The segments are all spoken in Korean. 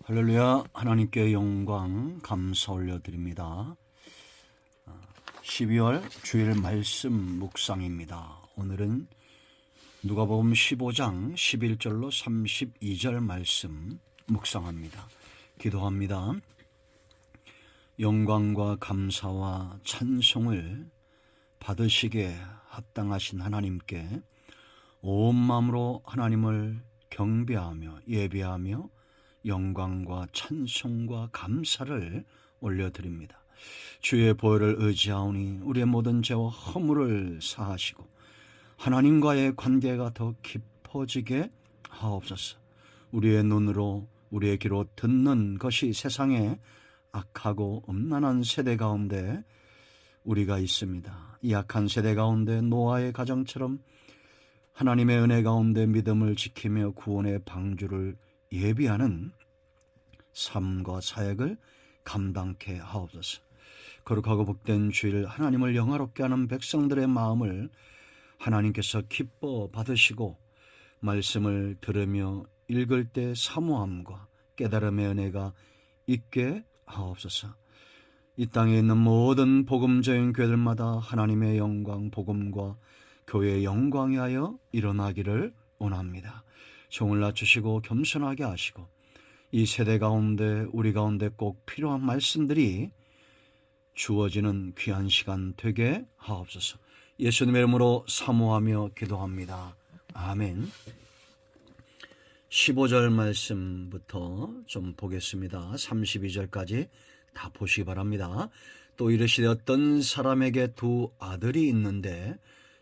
할렐루야. 하나님께 영광 감사 올려드립니다. 12월 주일 말씀 묵상입니다. 오늘은 누가복음 15장 11절로 32절 말씀 묵상합니다. 기도합니다. 영광과 감사와 찬송을 받으시기에 합당하신 하나님께 온 마음으로 하나님을 경배하며 예배하며 영광과 찬송과 감사를 올려드립니다. 주의 보혈을 의지하오니 우리의 모든 죄와 허물을 사하시고 하나님과의 관계가 더 깊어지게 하옵소서. 우리의 눈으로 우리의 귀로 듣는 것이 세상에 악하고 음란한 세대 가운데 우리가 있습니다. 이 악한 세대 가운데 노아의 가정처럼 하나님의 은혜 가운데 믿음을 지키며 구원의 방주를 예비하는 삶과 사역을 감당케 하옵소서. 거룩하고 복된 주일 하나님을 영화롭게 하는 백성들의 마음을 하나님께서 기뻐 받으시고 말씀을 들으며 읽을 때 사모함과 깨달음의 은혜가 있게 하옵소서. 이 땅에 있는 모든 복음적인 교회들마다 하나님의 영광, 복음과 교회의 영광이 하여 일어나기를 원합니다. 종을 낮추시고 겸손하게 하시고 이 세대 가운데 우리 가운데 꼭 필요한 말씀들이 주어지는 귀한 시간 되게 하옵소서. 예수님의 이름으로 사모하며 기도합니다. 아멘. 15절 말씀부터 좀 보겠습니다. 32절까지 다 보시기 바랍니다. 또 이르시되 어떤 사람에게 두 아들이 있는데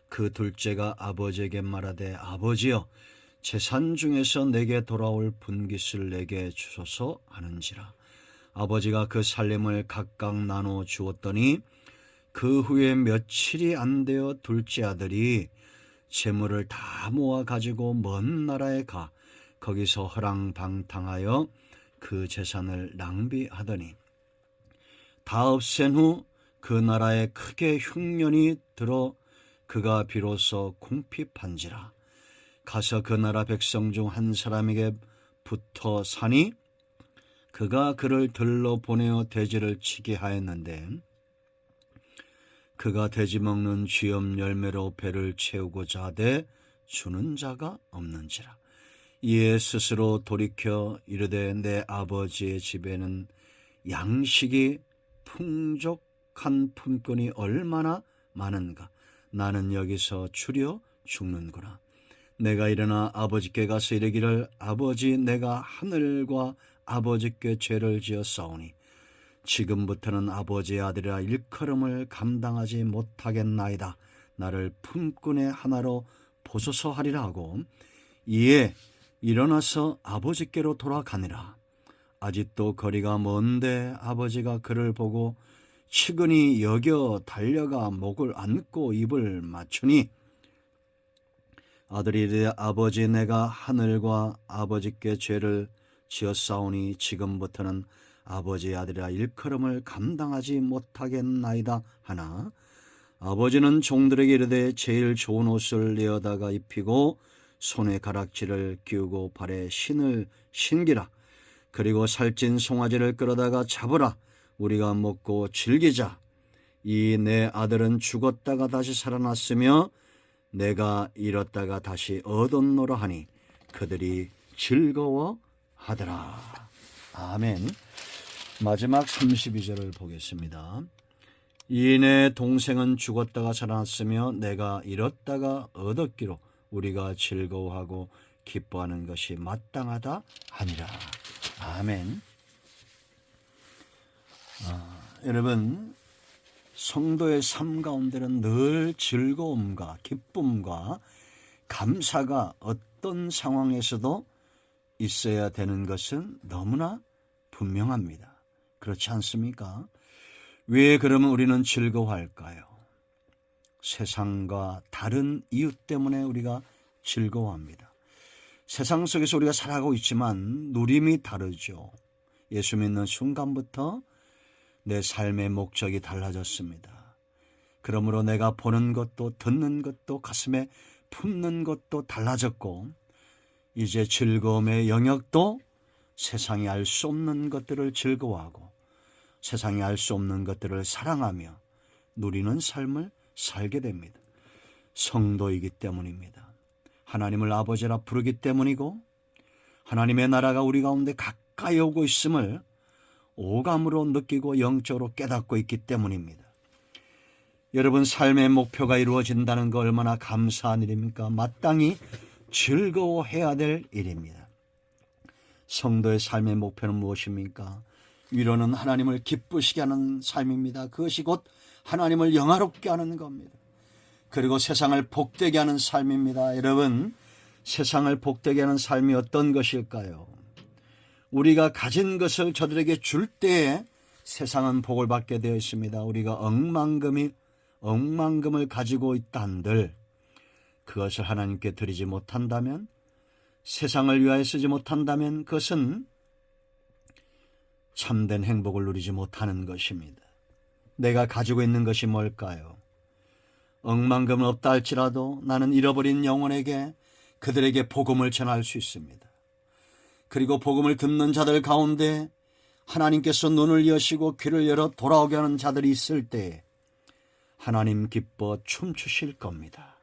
그 둘째가 아버지에게 말하되 아버지여 재산 중에서 내게 돌아올 분깃을 내게 주소서 하는지라. 아버지가 그 살림을 각각 나눠 주었더니 그 후에 며칠이 안 되어 둘째 아들이 재물을 다 모아 가지고 먼 나라에 가 거기서 허랑방탕하여 그 재산을 낭비하더니 다 없앤 후 그 나라에 크게 흉년이 들어 그가 비로소 궁핍한지라. 가서 그 나라 백성 중 한 사람에게 붙어 사니 그가 그를 들러 보내어 돼지를 치게 하였는데 그가 돼지 먹는 쥐염 열매로 배를 채우고자 하되 주는 자가 없는지라. 이에 스스로 돌이켜 이르되 내 아버지의 집에는 양식이 풍족한 품꾼이 얼마나 많은가. 나는 여기서 추려 죽는구나. 내가 일어나 아버지께 가서 이르기를 아버지 내가 하늘과 아버지께 죄를 지었사오니 지금부터는 아버지의 아들이라 일컬음을 감당하지 못하겠나이다. 나를 품꾼의 하나로 보소서 하리라 하고 이에 일어나서 아버지께로 돌아가니라. 아직도 거리가 먼데 아버지가 그를 보고 측은히 여겨 달려가 목을 안고 입을 맞추니 아들이 이르되 아버지 내가 하늘과 아버지께 죄를 지었사오니 지금부터는 아버지의 아들이라 일컬음을 감당하지 못하겠나이다 하나 아버지는 종들에게 이르되 제일 좋은 옷을 내어다가 입히고 손에 가락지를 끼우고 발에 신을 신기라. 그리고 살찐 송아지를 끌어다가 잡으라. 우리가 먹고 즐기자. 이 내 아들은 죽었다가 다시 살아났으며 내가 잃었다가 다시 얻었노라 하니 그들이 즐거워하더라. 아멘. 마지막 32절을 보겠습니다. 이 내 동생은 죽었다가 살아났으며 내가 잃었다가 얻었기로 우리가 즐거워하고 기뻐하는 것이 마땅하다 하니라. 아멘. 여러분 성도의 삶 가운데는 늘 즐거움과 기쁨과 감사가 어떤 상황에서도 있어야 되는 것은 너무나 분명합니다. 그렇지 않습니까? 왜 그러면 우리는 즐거워할까요? 세상과 다른 이유 때문에 우리가 즐거워합니다. 세상 속에서 우리가 살아가고 있지만 누림이 다르죠. 예수 믿는 순간부터 내 삶의 목적이 달라졌습니다. 그러므로 내가 보는 것도 듣는 것도 가슴에 품는 것도 달라졌고 이제 즐거움의 영역도 세상이 알 수 없는 것들을 즐거워하고 세상이 알 수 없는 것들을 사랑하며 누리는 삶을 살게 됩니다. 성도이기 때문입니다. 하나님을 아버지라 부르기 때문이고 하나님의 나라가 우리 가운데 가까이 오고 있음을 오감으로 느끼고 영적으로 깨닫고 있기 때문입니다. 여러분, 삶의 목표가 이루어진다는 거 얼마나 감사한 일입니까? 마땅히 즐거워해야 될 일입니다. 성도의 삶의 목표는 무엇입니까? 위로는 하나님을 기쁘시게 하는 삶입니다. 그것이 곧 하나님을 영화롭게 하는 겁니다. 그리고 세상을 복되게 하는 삶입니다. 여러분, 세상을 복되게 하는 삶이 어떤 것일까요? 우리가 가진 것을 저들에게 줄 때에 세상은 복을 받게 되어 있습니다. 우리가 억만금을 가지고 있다 한들 그것을 하나님께 드리지 못한다면, 세상을 위하여 쓰지 못한다면 그것은 참된 행복을 누리지 못하는 것입니다. 내가 가지고 있는 것이 뭘까요? 억만금은 없다 할지라도 나는 잃어버린 영혼에게 그들에게 복음을 전할 수 있습니다. 그리고 복음을 듣는 자들 가운데 하나님께서 눈을 여시고 귀를 열어 돌아오게 하는 자들이 있을 때 하나님 기뻐 춤추실 겁니다.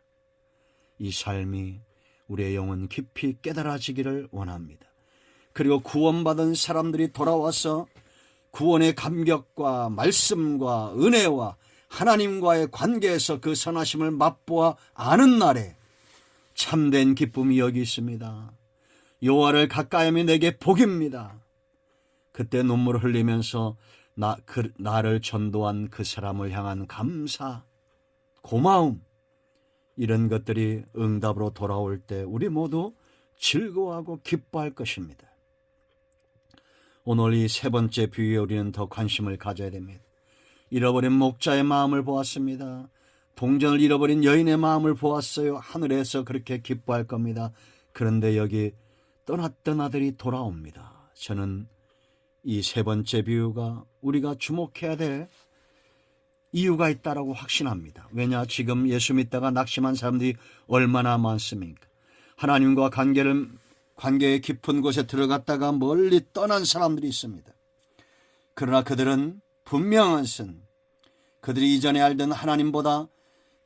이 삶이 우리의 영혼 깊이 깨달아지기를 원합니다. 그리고 구원받은 사람들이 돌아와서 구원의 감격과 말씀과 은혜와 하나님과의 관계에서 그 선하심을 맛보아 아는 날에 참된 기쁨이 여기 있습니다. 여호와를 가까이 하면 내게 복입니다. 그때 눈물을 흘리면서 나를 전도한 그 사람을 향한 감사, 고마움, 이런 것들이 응답으로 돌아올 때 우리 모두 즐거워하고 기뻐할 것입니다. 오늘 이 세 번째 비유에 우리는 더 관심을 가져야 됩니다. 잃어버린 목자의 마음을 보았습니다. 동전을 잃어버린 여인의 마음을 보았어요. 하늘에서 그렇게 기뻐할 겁니다. 그런데 여기 떠났던 아들이 돌아옵니다. 저는 이 세 번째 비유가 우리가 주목해야 될 이유가 있다라고 확신합니다. 왜냐, 지금 예수 믿다가 낙심한 사람들이 얼마나 많습니까? 하나님과 관계의 깊은 곳에 들어갔다가 멀리 떠난 사람들이 있습니다. 그러나 그들은 분명한 것은 그들이 이전에 알던 하나님보다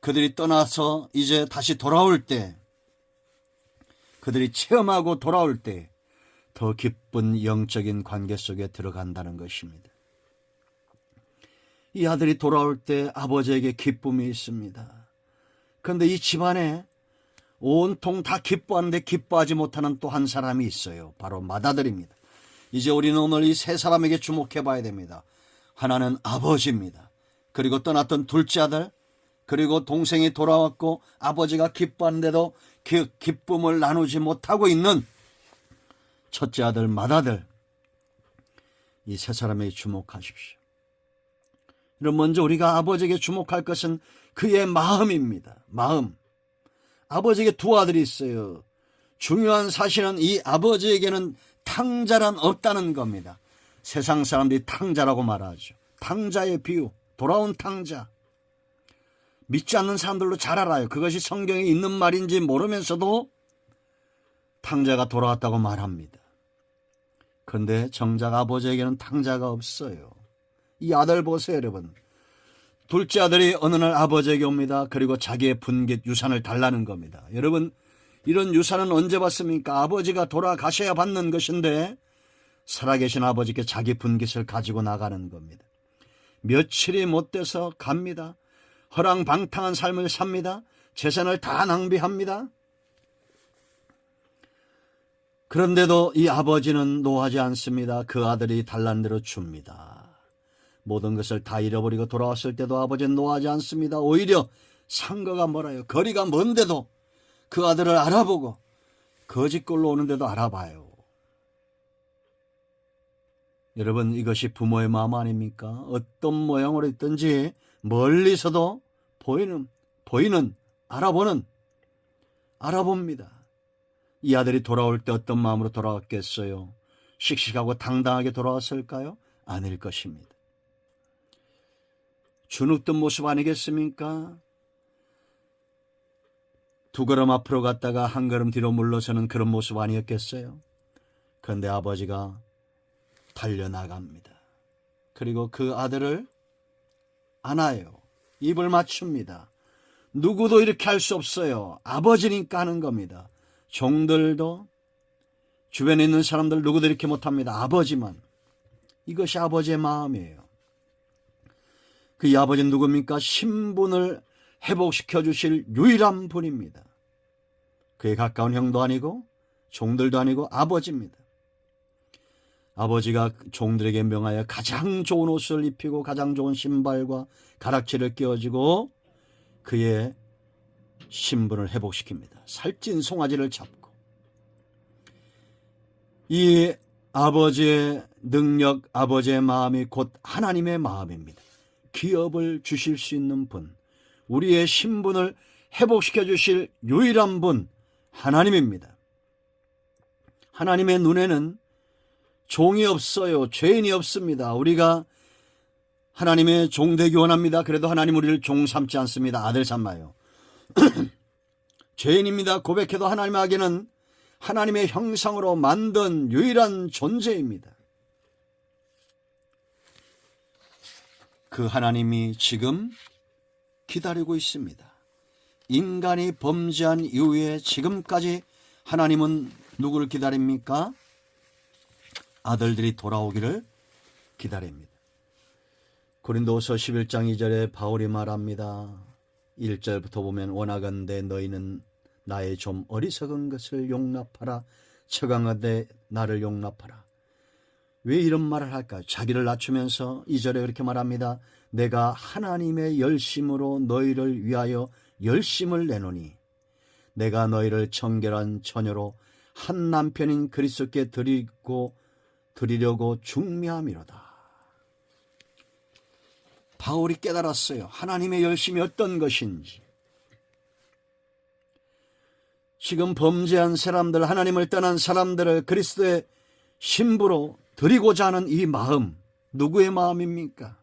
그들이 떠나서 이제 다시 돌아올 때, 그들이 체험하고 돌아올 때 더 기쁜 영적인 관계 속에 들어간다는 것입니다. 이 아들이 돌아올 때 아버지에게 기쁨이 있습니다. 그런데 이 집안에 온통 다 기뻐하는데 기뻐하지 못하는 또 한 사람이 있어요. 바로 맏아들입니다. 이제 우리는 오늘 이 세 사람에게 주목해 봐야 됩니다. 하나는 아버지입니다. 그리고 떠났던 둘째 아들, 그리고 동생이 돌아왔고 아버지가 기뻐하는데도 그 기쁨을 나누지 못하고 있는 첫째 아들 맏아들, 이 세 사람에게 주목하십시오. 그럼 먼저 우리가 아버지에게 주목할 것은 그의 마음입니다. 마음. 아버지에게 두 아들이 있어요. 중요한 사실은 이 아버지에게는 탕자란 없다는 겁니다. 세상 사람들이 탕자라고 말하죠. 탕자의 비유, 돌아온 탕자. 믿지 않는 사람들로 잘 알아요. 그것이 성경에 있는 말인지 모르면서도 탕자가 돌아왔다고 말합니다. 그런데 정작 아버지에게는 탕자가 없어요. 이 아들 보세요, 여러분. 둘째 아들이 어느 날 아버지에게 옵니다. 그리고 자기의 분깃 유산을 달라는 겁니다. 여러분, 이런 유산은 언제 받습니까? 아버지가 돌아가셔야 받는 것인데 살아계신 아버지께 자기 분깃을 가지고 나가는 겁니다. 며칠이 못 돼서 갑니다. 허랑방탕한 삶을 삽니다. 재산을 다 낭비합니다. 그런데도 이 아버지는 노하지 않습니다. 그 아들이 달란 대로 줍니다. 모든 것을 다 잃어버리고 돌아왔을 때도 아버지는 노하지 않습니다. 오히려 상거가 멀어요. 거리가 먼데도 그 아들을 알아보고 거짓골로 오는데도 알아봐요. 여러분, 이것이 부모의 마음 아닙니까? 어떤 모양으로 있든지 멀리서도 보이는 알아봅니다. 이 아들이 돌아올 때 어떤 마음으로 돌아왔겠어요? 씩씩하고 당당하게 돌아왔을까요? 아닐 것입니다. 주눅든 모습 아니겠습니까? 두 걸음 앞으로 갔다가 한 걸음 뒤로 물러서는 그런 모습 아니었겠어요? 그런데 아버지가 달려나갑니다. 그리고 그 아들을 안아요. 입을 맞춥니다. 누구도 이렇게 할 수 없어요. 아버지니까 하는 겁니다. 종들도 주변에 있는 사람들 누구도 이렇게 못합니다. 아버지만. 이것이 아버지의 마음이에요. 그 아버지는 누굽니까? 신분을 회복시켜 주실 유일한 분입니다. 그에 가까운 형도 아니고 종들도 아니고 아버지입니다. 아버지가 종들에게 명하여 가장 좋은 옷을 입히고 가장 좋은 신발과 가락지를 끼워주고 그의 신분을 회복시킵니다. 살찐 송아지를 잡고. 이 아버지의 능력, 아버지의 마음이 곧 하나님의 마음입니다. 기업을 주실 수 있는 분, 우리의 신분을 회복시켜 주실 유일한 분, 하나님입니다. 하나님의 눈에는 종이 없어요. 죄인이 없습니다. 우리가 하나님의 종 되기 원합니다. 그래도 하나님 우리를 종 삼지 않습니다. 아들 삼아요. 죄인입니다. 고백해도 하나님에게는 하나님의 형상으로 만든 유일한 존재입니다. 그 하나님이 지금 기다리고 있습니다. 인간이 범죄한 이후에 지금까지 하나님은 누구를 기다립니까? 아들들이 돌아오기를 기다립니다. 고린도후서 11장 2절에 바울이 말합니다. 1절부터 보면 원하건대 너희는 나의 좀 어리석은 것을 용납하라. 처강하되 나를 용납하라. 왜 이런 말을 할까요? 자기를 낮추면서 2절에 그렇게 말합니다. 내가 하나님의 열심으로 너희를 위하여 열심을 내노니 내가 너희를 정결한 처녀로 한 남편인 그리스도께 드리려고 중매함이로다. 바울이 깨달았어요. 하나님의 열심이 어떤 것인지. 지금 범죄한 사람들, 하나님을 떠난 사람들을 그리스도의 신부로 드리고자 하는 이 마음, 누구의 마음입니까?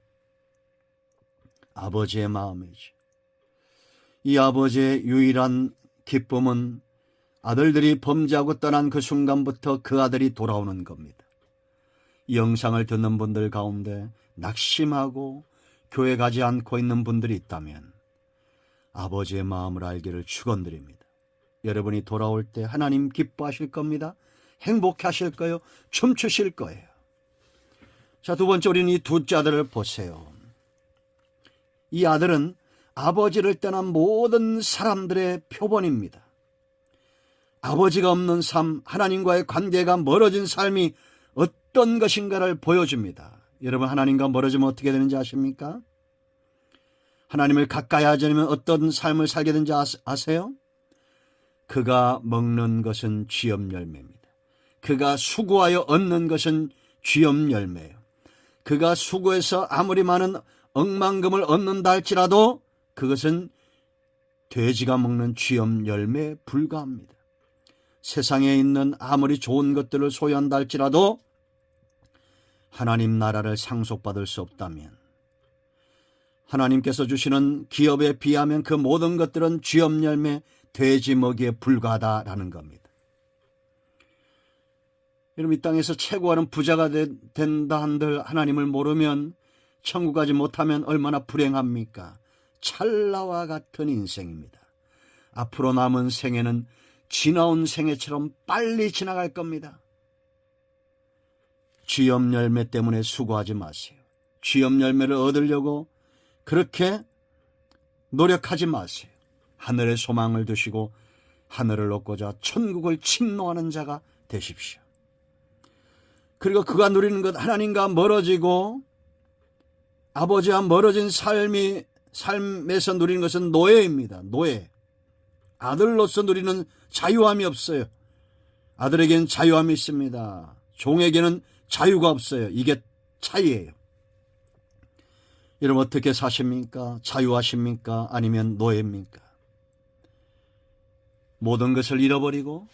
아버지의 마음이죠. 이 아버지의 유일한 기쁨은 아들들이 범죄하고 떠난 그 순간부터 그 아들이 돌아오는 겁니다. 이 영상을 듣는 분들 가운데 낙심하고 교회 가지 않고 있는 분들이 있다면 아버지의 마음을 알기를 축원드립니다. 여러분이 돌아올 때 하나님 기뻐하실 겁니다. 행복해 하실 거예요. 춤추실 거예요. 자, 두 번째 우리는 이 둘째 아들을 보세요. 이 아들은 아버지를 떠난 모든 사람들의 표본입니다. 아버지가 없는 삶, 하나님과의 관계가 멀어진 삶이 어떤 것인가를 보여줍니다. 여러분, 하나님과 멀어지면 어떻게 되는지 아십니까? 하나님을 가까이 하지 않으면 어떤 삶을 살게 되는지 아세요? 그가 먹는 것은 쥐염 열매입니다. 그가 수고하여 얻는 것은 쥐염 열매예요. 그가 수고해서 아무리 많은 억만금을 얻는다 할지라도 그것은 돼지가 먹는 쥐염 열매에 불과합니다. 세상에 있는 아무리 좋은 것들을 소유한다 할지라도 하나님 나라를 상속받을 수 없다면, 하나님께서 주시는 기업에 비하면 그 모든 것들은 쥐염 열매, 돼지 먹이에 불과하다라는 겁니다. 여러분, 이 땅에서 최고하는 부자가 된다 한들 하나님을 모르면, 천국 가지 못하면 얼마나 불행합니까? 찰나와 같은 인생입니다. 앞으로 남은 생애는 지나온 생애처럼 빨리 지나갈 겁니다. 쥐염 열매 때문에 수고하지 마세요. 쥐염 열매를 얻으려고 그렇게 노력하지 마세요. 하늘의 소망을 두시고 하늘을 얻고자 천국을 침노하는 자가 되십시오. 그리고 그가 누리는 것, 하나님과 멀어지고 아버지와 멀어진 삶에서 누리는 것은 노예입니다. 노예. 아들로서 누리는 자유함이 없어요. 아들에게는 자유함이 있습니다. 종에게는 자유가 없어요. 이게 차이예요. 여러분, 어떻게 사십니까? 자유하십니까? 아니면 노예입니까? 모든 것을 잃어버리고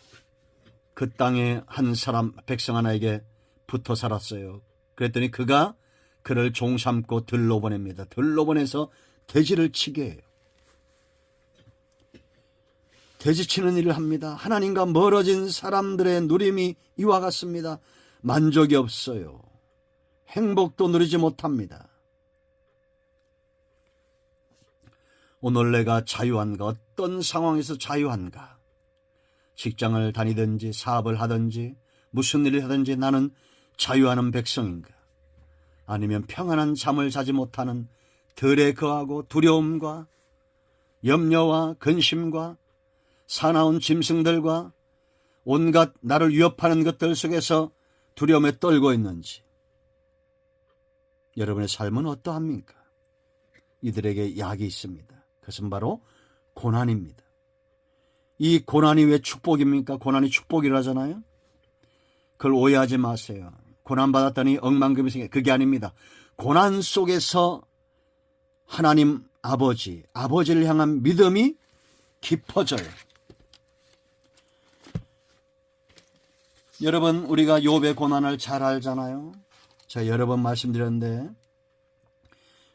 그 땅에 한 사람, 백성 하나에게 붙어 살았어요. 그랬더니 그가 그를 종 삼고 들로 보냅니다. 들로 보내서 돼지를 치게 해요. 되지치는 일을 합니다. 하나님과 멀어진 사람들의 누림이 이와 같습니다. 만족이 없어요. 행복도 누리지 못합니다. 오늘 내가 자유한가? 어떤 상황에서 자유한가? 직장을 다니든지 사업을 하든지 무슨 일을 하든지 나는 자유하는 백성인가? 아니면 평안한 잠을 자지 못하는 들에 거하고 두려움과 염려와 근심과 사나운 짐승들과 온갖 나를 위협하는 것들 속에서 두려움에 떨고 있는지, 여러분의 삶은 어떠합니까? 이들에게 약이 있습니다. 그것은 바로 고난입니다. 이 고난이 왜 축복입니까? 고난이 축복이라잖아요. 그걸 오해하지 마세요. 고난받았더니 억만금이 생겨. 그게 아닙니다. 고난 속에서 하나님 아버지를 향한 믿음이 깊어져요. 여러분, 우리가 욥의 고난을 잘 알잖아요. 제가 여러 번 말씀드렸는데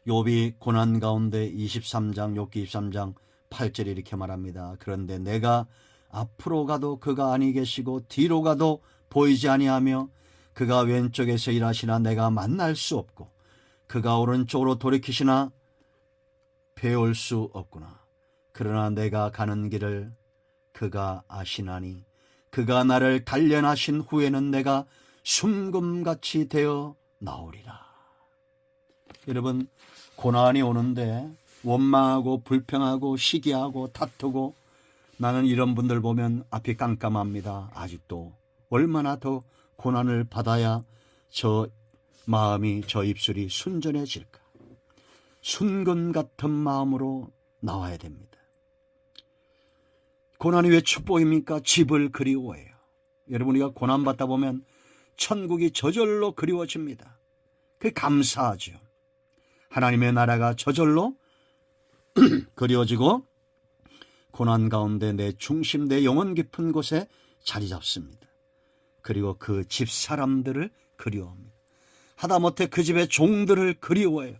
욥이 고난 가운데 23장 욥기 23장 8절에 이렇게 말합니다. 그런데 내가 앞으로 가도 그가 아니 계시고 뒤로 가도 보이지 아니하며 그가 왼쪽에서 일하시나 내가 만날 수 없고 그가 오른쪽으로 돌이키시나 배울 수 없구나. 그러나 내가 가는 길을 그가 아시나니 그가 나를 단련하신 후에는 내가 순금같이 되어 나오리라. 여러분, 고난이 오는데 원망하고 불평하고 시기하고 다투고, 나는 이런 분들 보면 앞이 깜깜합니다. 아직도 얼마나 더 고난을 받아야 저 마음이, 저 입술이 순전해질까? 순금 같은 마음으로 나와야 됩니다. 고난이 왜 축복입니까? 집을 그리워해요. 여러분, 우리가 고난받다 보면 천국이 저절로 그리워집니다. 그게 감사하죠. 하나님의 나라가 저절로 그리워지고 고난 가운데 내 중심, 내 영혼 깊은 곳에 자리 잡습니다. 그리고 그 집 사람들을 그리워합니다. 하다못해 그 집의 종들을 그리워해요.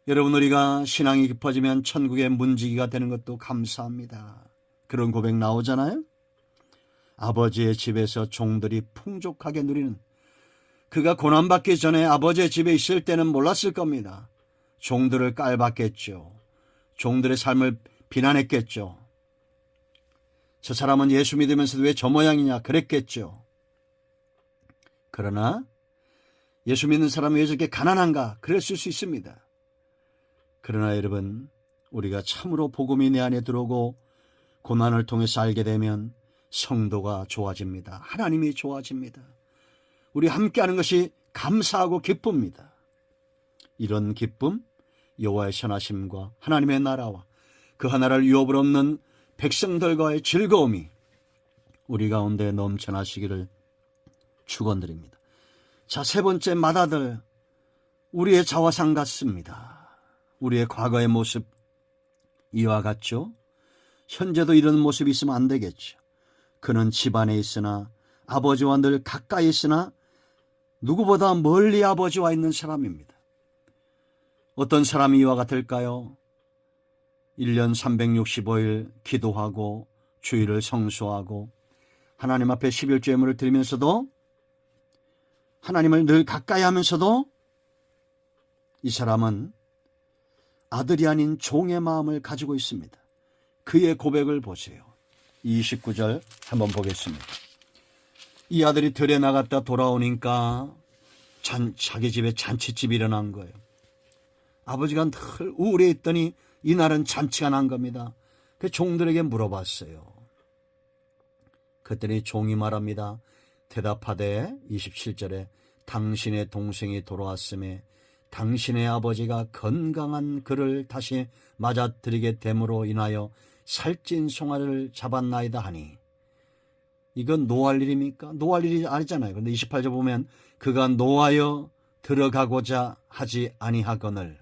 여러분, 우리가 신앙이 깊어지면 천국의 문지기가 되는 것도 감사합니다. 그런 고백 나오잖아요. 아버지의 집에서 종들이 풍족하게 누리는, 그가 고난받기 전에 아버지의 집에 있을 때는 몰랐을 겁니다. 종들을 깔봤겠죠. 종들의 삶을 비난했겠죠. 저 사람은 예수 믿으면서도 왜 저 모양이냐 그랬겠죠. 그러나 예수 믿는 사람이 왜 저렇게 가난한가 그랬을 수 있습니다. 그러나 여러분, 우리가 참으로 복음이 내 안에 들어오고 고난을 통해서 알게 되면 성도가 좋아집니다. 하나님이 좋아집니다. 우리 함께하는 것이 감사하고 기쁩니다. 이런 기쁨, 여호와의 선하심과 하나님의 나라와 그 하나를 유업을 얻는 백성들과의 즐거움이 우리 가운데 넘쳐나시기를 축원드립니다. 자, 세 번째 맏아들, 우리의 자화상 같습니다. 우리의 과거의 모습 이와 같죠? 현재도 이런 모습이 있으면 안 되겠죠. 그는 집안에 있으나 아버지와 늘 가까이 있으나 누구보다 멀리 아버지와 있는 사람입니다. 어떤 사람이 이와 같을까요? 1년 365일 기도하고 주일을 성수하고 하나님 앞에 11조예물을 드리면서도 하나님을 늘 가까이 하면서도 이 사람은 아들이 아닌 종의 마음을 가지고 있습니다. 그의 고백을 보세요. 29절 한번 보겠습니다. 이 아들이 들에 나갔다 돌아오니까 자기 집에 잔치집이 일어난 거예요. 아버지가 늘 우울해 있더니 이날은 잔치가 난 겁니다. 그 종들에게 물어봤어요. 그랬더니 종이 말합니다. 대답하되 27절에 당신의 동생이 돌아왔음에 당신의 아버지가 건강한 그를 다시 맞아들이게 됨으로 인하여 살찐 송아를 잡았나이다 하니, 이건 노할 일입니까? 노할 일이 아니잖아요. 그런데 28절 보면 그가 노하여 들어가고자 하지 아니하거늘,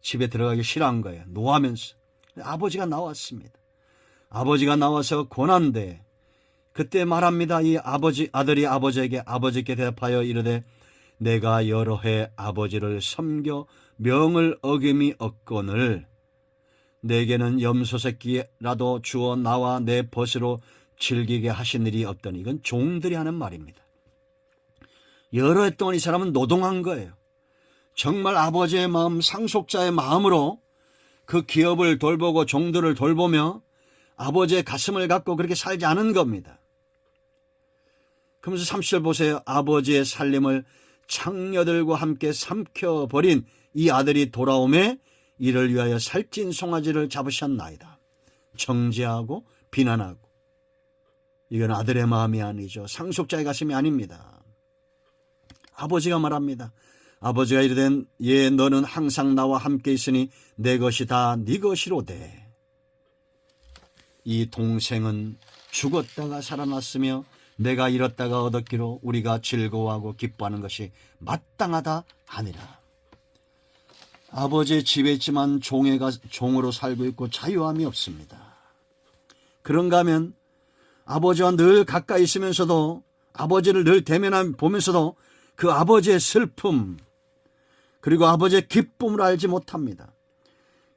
집에 들어가기 싫어한 거예요. 노하면서. 아버지가 나왔습니다. 아버지가 나와서 권한대. 그때 말합니다. 이 아들이 아버지께 대답하여 이르되 내가 여러 해 아버지를 섬겨 명을 어김이 없거늘 내게는 염소 새끼라도 주어 나와 내 벗으로 즐기게 하신 일이 없더니. 이건 종들이 하는 말입니다. 여러 해 동안 이 사람은 노동한 거예요. 정말 아버지의 마음, 상속자의 마음으로 그 기업을 돌보고 종들을 돌보며 아버지의 가슴을 갖고 그렇게 살지 않은 겁니다. 그러면서 30절 보세요. 아버지의 살림을 창녀들과 함께 삼켜버린 이 아들이 돌아오매 이를 위하여 살찐 송아지를 잡으셨나이다. 정죄하고 비난하고. 이건 아들의 마음이 아니죠. 상속자의 가슴이 아닙니다. 아버지가 말합니다. 아버지가 이르된 예 너는 항상 나와 함께 있으니 내 것이 다 네 것이로되. 이 동생은 죽었다가 살아났으며 내가 잃었다가 얻었기로 우리가 즐거워하고 기뻐하는 것이 마땅하다 하니라. 아버지의 집에 있지만 종으로 살고 있고 자유함이 없습니다. 그런가 하면 아버지와 늘 가까이 있으면서도 아버지를 늘 보면서도 그 아버지의 슬픔 그리고 아버지의 기쁨을 알지 못합니다.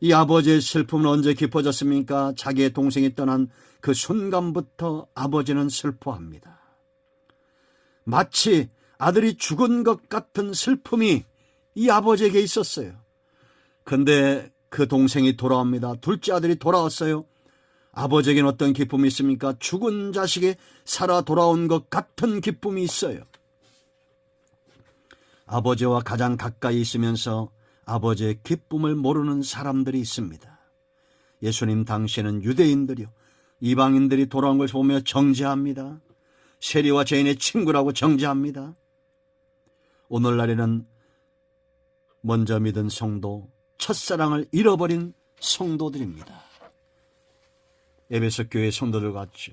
이 아버지의 슬픔은 언제 깊어졌습니까? 자기의 동생이 떠난 그 순간부터 아버지는 슬퍼합니다. 마치 아들이 죽은 것 같은 슬픔이 이 아버지에게 있었어요. 그런데 그 동생이 돌아옵니다. 둘째 아들이 돌아왔어요. 아버지에게는 어떤 기쁨이 있습니까? 죽은 자식이 살아 돌아온 것 같은 기쁨이 있어요. 아버지와 가장 가까이 있으면서 아버지의 기쁨을 모르는 사람들이 있습니다. 예수님 당시에는 유대인들이요, 이방인들이 돌아온 걸 보며 정죄합니다. 세리와 죄인의 친구라고 정죄합니다. 오늘날에는 먼저 믿은 성도, 첫사랑을 잃어버린 성도들입니다. 에베소 교회 성도들 같죠.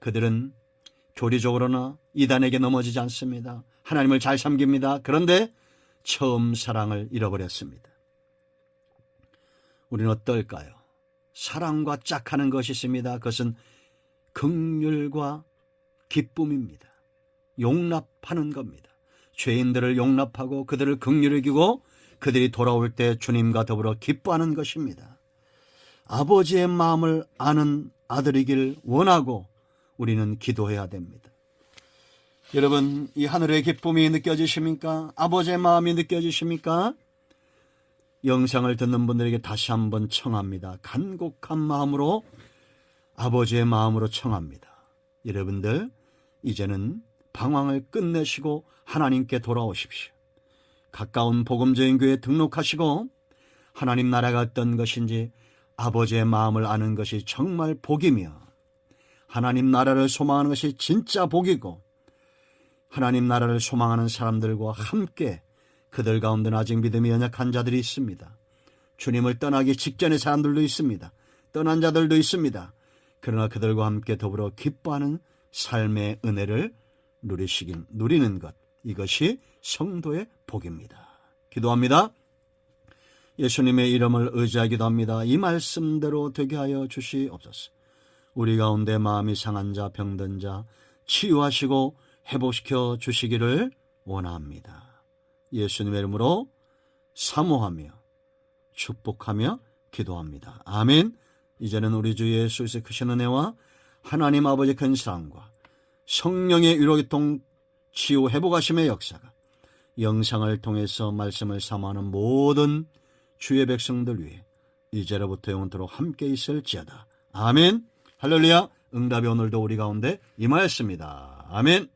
그들은 교리적으로나 이단에게 넘어지지 않습니다. 하나님을 잘 섬깁니다. 그런데 처음 사랑을 잃어버렸습니다. 우리는 어떨까요? 사랑과 짝하는 것이 있습니다. 그것은 긍휼과 기쁨입니다. 용납하는 겁니다. 죄인들을 용납하고 그들을 긍휼히 여기고 그들이 돌아올 때 주님과 더불어 기뻐하는 것입니다. 아버지의 마음을 아는 아들이길 원하고 우리는 기도해야 됩니다. 여러분, 이 하늘의 기쁨이 느껴지십니까? 아버지의 마음이 느껴지십니까? 영상을 듣는 분들에게 다시 한번 청합니다. 간곡한 마음으로, 아버지의 마음으로 청합니다. 여러분들, 이제는 방황을 끝내시고 하나님께 돌아오십시오. 가까운 복음적인 교회에 등록하시고 하나님 나라가 어떤 것인지 아버지의 마음을 아는 것이 정말 복이며, 하나님 나라를 소망하는 것이 진짜 복이고, 하나님 나라를 소망하는 사람들과 함께, 그들 가운데는 아직 믿음이 연약한 자들이 있습니다. 주님을 떠나기 직전의 사람들도 있습니다. 떠난 자들도 있습니다. 그러나 그들과 함께 더불어 기뻐하는 삶의 은혜를 누리는 것, 이것이 성도의 복입니다. 기도합니다. 예수님의 이름을 의지하기도 합니다. 이 말씀대로 되게 하여 주시옵소서. 우리 가운데 마음이 상한 자, 병든 자 치유하시고 회복시켜 주시기를 원합니다. 예수님의 이름으로 사모하며 축복하며 기도합니다. 아멘. 이제는 우리 주 예수 그리스도의 크신 은혜와 하나님 아버지의 큰 사랑과 성령의 위로교통 치유 회복하심의 역사가 영상을 통해서 말씀을 사모하는 모든 주의 백성들 위해 이제로부터 영원토록 함께 있을지어다. 아멘. 할렐루야. 응답이 오늘도 우리 가운데 임하였습니다. 아멘.